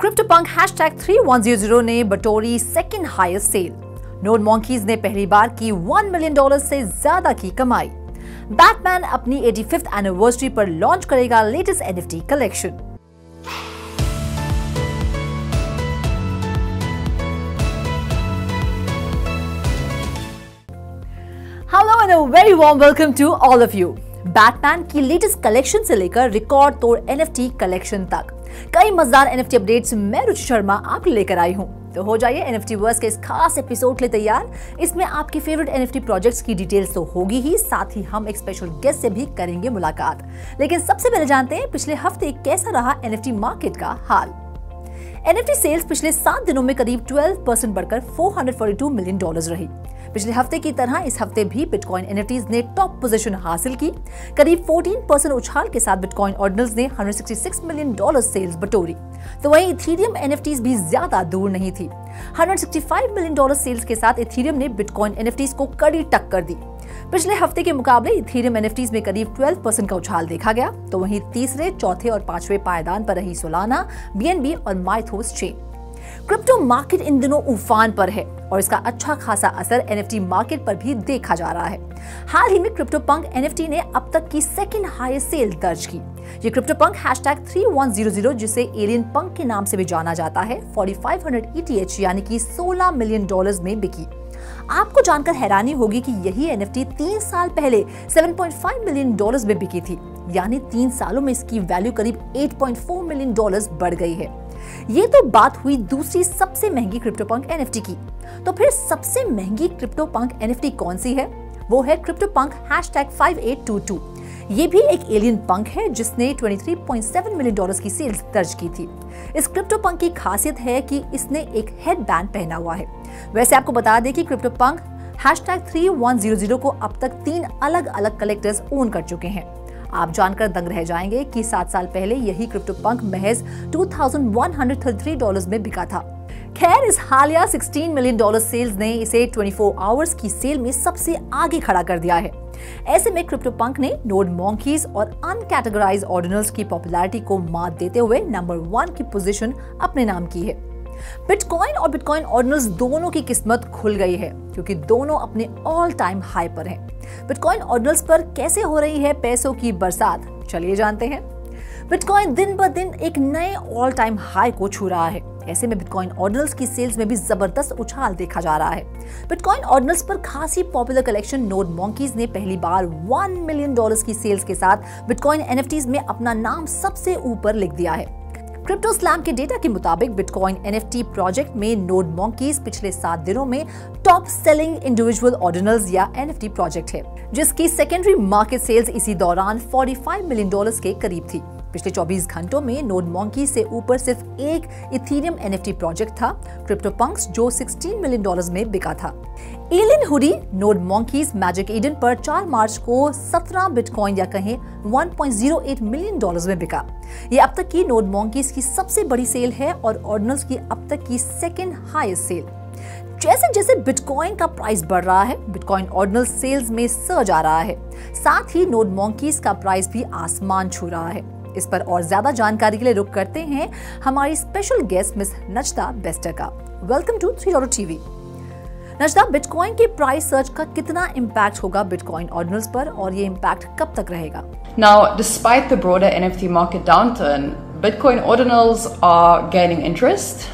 CryptoPunk #3100 ने बटोरी second highest sale. Node Monkeys ने पहली बार की $1 मिलियन से ज्यादा की कमाई। बैटमैन अपनी 85th एनिवर्सरी पर लॉन्च करेगा latest NFT collection. Hello and a very warm welcome to all of you. Batman की लेटेस्ट कलेक्शन से लेकर रिकॉर्ड तोड़ NFT कलेक्शन तक कई मजेदार NFT अपडेट्स मैं रुचि शर्मा आपके लेकर आई हूं। तो हो जाइए NFT वर्स के इस खास एपिसोड के लिए तैयार। इसमें आपके फेवरेट NFT प्रोजेक्ट्स की डिटेल्स तो होगी ही, साथ ही हम एक स्पेशल गेस्ट से भी करेंगे मुलाकात। लेकिन सबसे पहले जानते हैं पिछले हफ्ते कैसा रहा NFT मार्केट का हाल। NFT सेल्स पिछले 7 दिनों में करीब 12% बढ़कर $442 मिलियन रही। पिछले हफ्ते की तरह इस हफ्ते भी बिटकॉइन NFTs ने टॉप पोजीशन हासिल की। करीब 14% उछाल के साथ बिटकॉइन ऑर्डिनल्स ने $166 मिलियन सेल्स बटोरी। तो वहीं इथेरियम NFTs भी ज्यादा दूर नहीं थी। $165 मिलियन सेल्स के साथ इथेरियम ने बिटकॉइन NFTs को कड़ी टक्कर दी। पिछले हफ्ते के मुकाबले इथेरियम NFTs में करीब 12% का उछाल देखा गया। तो वहीं तीसरे, चौथे और पांचवें पायदान पर रही सोलाना, BNB और Mythos chain. Crypto market in दिनों उफान पर है और इसका अच्छा खासा असर NFT मार्केट पर भी देखा जा रहा है। हाल ही में CryptoPunk NFT ने अब तक की सेकंड हाईएस्ट सेल दर्ज की। ये CryptoPunk #3100 जिसे एलियन पंक के नाम से भी जाना जाता है 4500 ETH यानी कि $16 मिलियन में बिकी। आपको जानकर हैरानी होगी कि यही NFT 3 साल पहले $7.5 मिलियन में बिकी थी, यानी 3 सालों में इसकी वैल्यू करीब $8.4 मिलियन बढ़ गई है। ये तो बात हुई दूसरी सबसे महंगी CryptoPunk NFT की। तो फिर सबसे महंगी CryptoPunk NFT कौन सी है? वो है CryptoPunk #5822। ये भी एक एलियन पंक है जिसने $23.7 मिलियन की सेल्स दर्ज की थी। इस CryptoPunk की खासियत है कि इसने एक हेडबैंड पहना हुआ है। वैसे आपको बता दें कि CryptoPunk #3100 को अब तक 3 अलग अलग कलेक्टर्स ओन कर चुके हैं। आप जानकर दंग रह जाएंगे कि 7 साल पहले यही CryptoPunk महज $2133 में बिका था। खैर, इस हालिया $16 मिलियन सेल्स ने इसे 24 आवर्स की सेल में सबसे आगे खड़ा कर दिया है। ऐसे में CryptoPunk ने नोड मॉन्कीज और अनकैटेगराइज्ड ऑर्डिनल्स की पॉपुलैरिटी को मात देते हुए नंबर 1 की पोजीशन अपने नाम की है। बिटकॉइन और बिटकॉइन ऑर्डिनल्स दोनों की किस्मत खुल गई है क्योंकि दोनों अपने ऑल टाइम हाई पर हैं। बिटकॉइन ऑर्डिनल्स पर कैसे हो रही है पैसों की बरसात, चलिए जानते हैं। बिटकॉइन दिन ब दिन एक नए ऑल टाइम हाई को छू रहा है। ऐसे में बिटकॉइन ऑर्डिनल्स की सेल्स में भी जबरदस्त उछाल देखा जा रहा है। बिटकॉइन ऑर्डिनल्स पर खासी पॉपुलर कलेक्शन नोड मॉन्कीज ने पहली बार $1 मिलियन की सेल्स के साथ बिटकॉइन NFTs में अपना नाम सबसे ऊपर लिख दिया है। क्रिप्टो स्लैम के डेटा के मुताबिक बिटकॉइन NFT प्रोजेक्ट में नोड मॉन्कीज पिछले 7 दिनों में टॉप सेलिंग इंडिविजुअल ऑर्डिनल्स या NFT प्रोजेक्ट है, जिसकी सेकेंडरी मार्केट सेल्स इसी दौरान $45 मिलियन के करीब थी। पिछले 24 घंटों में नोड मॉन्कीज से ऊपर सिर्फ एक इथेरियम NFT प्रोजेक्ट था, CryptoPunks, जो $16 मिलियन में बिका था। Alien hoodie node monkeys magic Eden पर 4 मार्च को 17 बिटकॉइन या कहें $1.08 मिलियन में बिका। ये अब तक की नोड मॉन्कीज की सबसे बड़ी सेल है और ऑर्डिनल्स की अब तक की सेकंड हाईएस्ट सेल। जैसे जैसे बिटकॉइन का प्राइस बढ़ रहा है, बिटकॉइन ऑर्डिनल सेल्स में सर्ज आ रहा है। साथ ही नोड मॉन्कीज का प्राइस भी आसमान छू रहा है। इस पर और ज्यादा जानकारी के लिए रुक करते हैं हमारी special guest miss Najda Bester का। Welcome to 3 TV। Najda, Bitcoin के प्राइस सर्च का कितना इम्पैक्ट होगा बिटकॉइन ऑर्डिनल्स पर और ये इम्पैक्ट कब तक रहेगा? Now, despite the broader NFT market downturn, Bitcoin ordinals are gaining interest,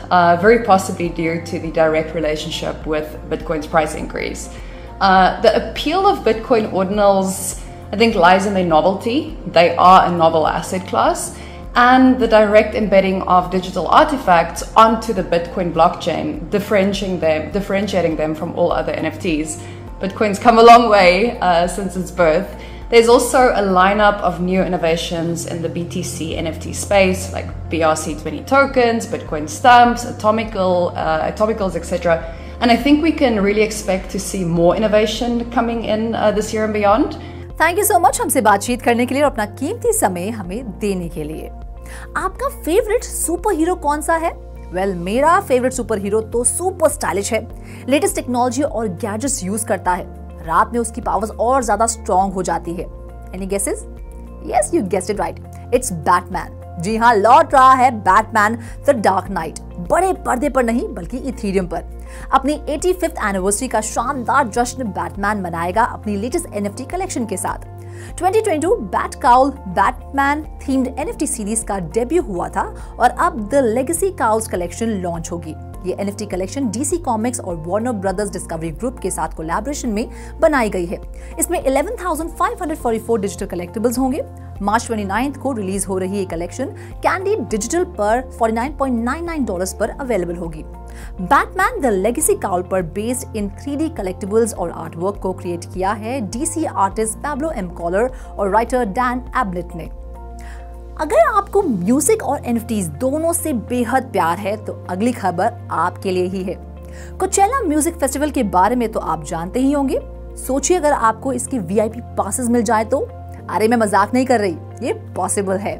very possibly due to the direct relationship with Bitcoin's price increase. The appeal of Bitcoin ordinals, I think, lies in their novelty. They are a novel asset class, and the direct embedding of digital artifacts onto the Bitcoin blockchain, differentiating them from all other NFTs. Bitcoin's come a long way since its birth. There's also a lineup of new innovations in the BTC NFT space, like BRC20 tokens, Bitcoin stamps, atomicals, etc. And I think we can really expect to see more innovation coming in this year and beyond. Thank you so much हमसे बातचीत करने के लिए और अपना कीमती समय हमें देने के लिए। आपका फेवरेट सुपर हीरो कौन सा है? वेल, मेरा फेवरेट सुपर हीरो तो सुपर स्टाइलिश है, लेटेस्ट टेक्नोलॉजी और गैजेट्स यूज करता है। रात में उसकी पावर्स और ज्यादा स्ट्रॉन्ग हो जाती है। Any guesses? Yes, you guessed it right, it's Batman. जी हाँ, लौट रहा है बैटमैन द डार्क नाइट, बड़े पर्दे पर नहीं बल्कि इथेरियम पर। अपनी 85th एनिवर्सरी का शानदार जश्न बैटमैन मनाएगा अपनी लेटेस्ट NFT कलेक्शन के साथ। 2022 bat cowl Batman themed NFT series का डेब्यू हुआ था और अब the legacy Cowles collection launch होगी। ये NFT कलेक्शन DC कॉमिक्स और वार्नर ब्रदर्स डिस्कवरी ग्रुप के साथ कोलैबोरेशन में बनाई गई है। इसमें 11,544 डिजिटल कलेक्टिबल्स होंगे। मार्च 29 को रिलीज हो रही ये कलेक्शन कैंडी डिजिटल पर $49.99 पर अवेलेबल होगी। बैटमैन द लेगेसी काउल पर बेस्ड इन 3D कलेक्टिबल्स और आर्टवर्क को क्रिएट किया है DC artist Pablo M Collar और राइटर डैन एब्नेट ने। अगर आपको म्यूजिक और NFTs दोनों से बेहद प्यार है तो अगली खबर आपके लिए ही है। कोचेला म्यूजिक फेस्टिवल के बारे में तो आप जानते ही होंगे। सोचिए अगर आपको इसके VIP पासेस मिल जाए तो। अरे मैं मजाक नहीं कर रही, ये पॉसिबल है।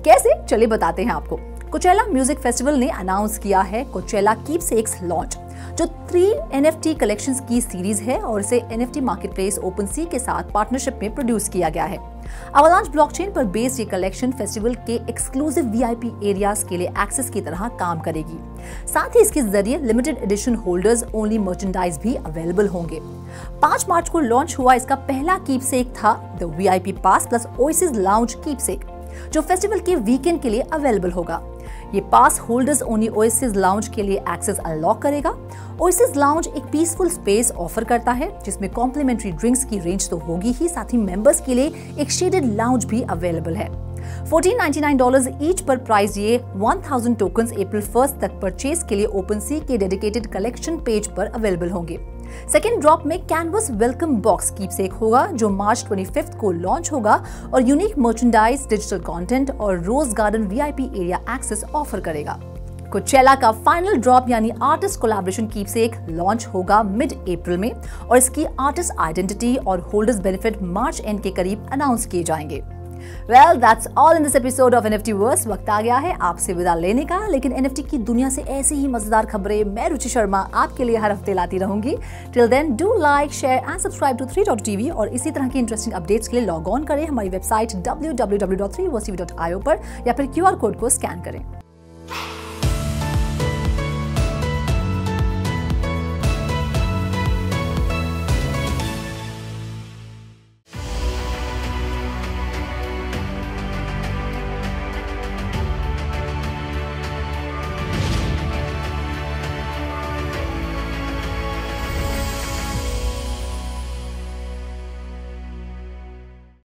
कैसे, चलिए बताते हैं आपको। कोचेला म्यूजिक फेस्टिवल ने अनाउंस किया है कोचेला कीपसेक्स लॉन्च, जो 3 NFT कलेक्शंस की सीरीज है और इसे NFT मार्केटप्लेस OpenSea के साथ पार्टनरशिप में प्रोड्यूस किया गया है। अवलांच ब्लॉकचेन पर बेस्ड ये कलेक्शन फेस्टिवल के एक्सक्लूसिव VIP एरियाज के लिए एक्सेस की तरह काम करेगी। साथ ही इसके जरिए limited edition holders only merchandise भी अवेलेबल होंगे। 5 मार्च को लॉन्च हुआ इसका पहला कीपसेक था the VIP pass plus oasis lounge keepsake, जो फेस्टिवल के वीकेंड के लिए अवेलेबल होगा। ये पास होल्डर्स ओनली ओएसिस लाउंज के लिए एक्सेस अनलॉक करेगा। ओएसिस लाउंज एक पीसफुल स्पेस ऑफर करता है जिसमें कॉम्प्लीमेंट्री ड्रिंक्स की रेंज तो होगी ही, साथ ही मेंबर्स के लिए एक शेडेड लाउंज भी अवेलेबल है। $14.99 ईच पर प्राइस ये 1000 टोकन्स अप्रैल 1 तक परचेज के लिए OpenSea के डेडिकेटेड कलेक्शन पेज पर अवेलेबल होंगे। सेकेंड ड्रॉप में कैनवस वेलकम बॉक्स कीपसेक होगा जो मार्च 25 को लॉन्च होगा और यूनिक मर्चेंडाइज, डिजिटल कंटेंट और rose garden VIP area access offer करेगा। कोचेला का फाइनल ड्रॉप यानी आर्टिस्ट कोलैबोरेशन कीपसेक लॉन्च होगा मिड अप्रैल में और इसकी आर्टिस्ट आइडेंटिटी और होल्डर्स बेनिफिट मार्च एंड के करीब अनाउंस किए जाएंगे। Well, that's all in this episode of NFTverse। वक्त आ गया है आपसे विदा लेने का, लेकिन NFT की दुनिया से ऐसी ही मजेदार खबरें मैं रुचि शर्मा आपके लिए हर हफ्ते लाती रहूंगी। Till then, do like, share and subscribe to 3.tv और इसी तरह की इंटरेस्टिंग अपडेट्स के लिए लॉग ऑन करें हमारी वेबसाइट www.3versetv.io पर या फिर QR कोड को स्कैन करें।